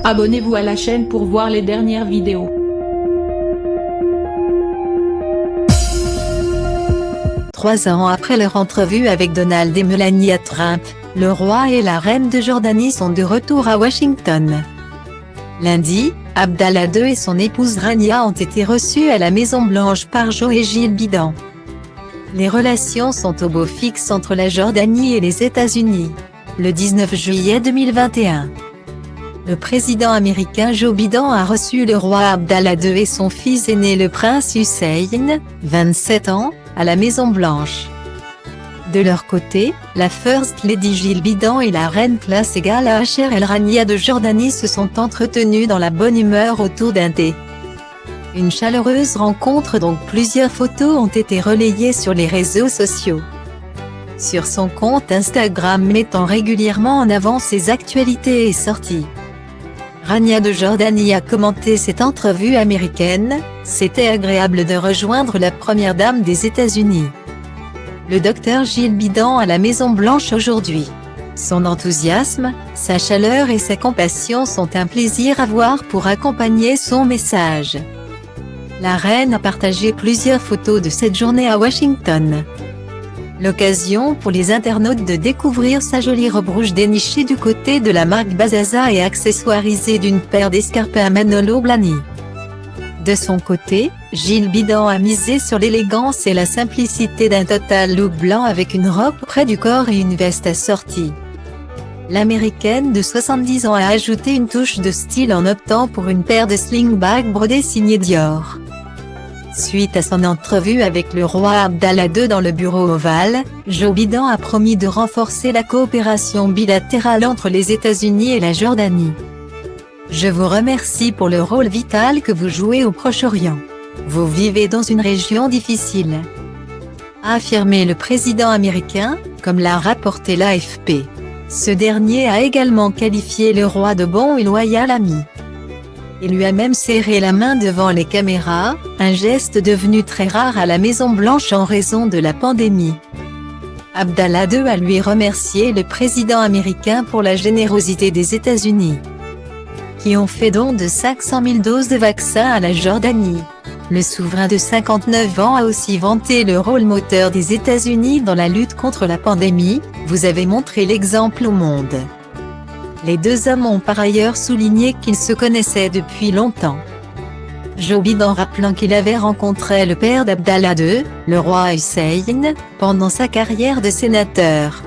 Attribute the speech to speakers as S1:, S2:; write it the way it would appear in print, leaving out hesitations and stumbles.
S1: Abonnez-vous à la chaîne pour voir les dernières vidéos.
S2: 3 ans après leur entrevue avec Donald et Melania Trump, le roi et la reine de Jordanie sont de retour à Washington. Lundi, Abdallah II et son épouse Rania ont été reçus à la Maison-Blanche par Joe et Jill Biden. Les relations sont au beau fixe entre la Jordanie et les États-Unis. Le 19 juillet 2021. Le président américain Joe Biden a reçu le roi Abdallah II et son fils aîné le prince Hussein, 27 ans, à la Maison-Blanche. De leur côté, la First Lady Jill Biden et la reine classe égale Asher El Rania de Jordanie se sont entretenus dans la bonne humeur autour d'un thé. Une chaleureuse rencontre dont plusieurs photos ont été relayées sur les réseaux sociaux. Sur son compte Instagram mettant régulièrement en avant ses actualités et sorties. Rania de Jordanie a commenté cette entrevue américaine, « C'était agréable de rejoindre la première dame des États-Unis. Le docteur Jill Biden à la Maison-Blanche aujourd'hui. Son enthousiasme, sa chaleur et sa compassion sont un plaisir à voir pour accompagner son message. » La reine a partagé plusieurs photos de cette journée à Washington. L'occasion pour les internautes de découvrir sa jolie robe rouge dénichée du côté de la marque Bazaza et accessoirisée d'une paire d'escarpes à Manolo Blahnik. De son côté, Jill Biden a misé sur l'élégance et la simplicité d'un total look blanc avec une robe près du corps et une veste assortie. L'américaine de 70 ans a ajouté une touche de style en optant pour une paire de sling-bags brodés signés Dior. Suite à son entrevue avec le roi Abdallah II dans le bureau ovale, Joe Biden a promis de renforcer la coopération bilatérale entre les États-Unis et la Jordanie. « Je vous remercie pour le rôle vital que vous jouez au Proche-Orient. Vous vivez dans une région difficile », a affirmé le président américain, comme l'a rapporté l'AFP. Ce dernier a également qualifié le roi de bon et loyal ami. Il lui a même serré la main devant les caméras, un geste devenu très rare à la Maison-Blanche en raison de la pandémie. Abdallah II a lui remercié le président américain pour la générosité des États-Unis, qui ont fait don de 500 000 doses de vaccins à la Jordanie. Le souverain de 59 ans a aussi vanté le rôle moteur des États-Unis dans la lutte contre la pandémie, « Vous avez montré l'exemple au monde ». Les deux hommes ont par ailleurs souligné qu'ils se connaissaient depuis longtemps. Joe Biden rappelant qu'il avait rencontré le père d'Abdallah II, le roi Hussein, pendant sa carrière de sénateur.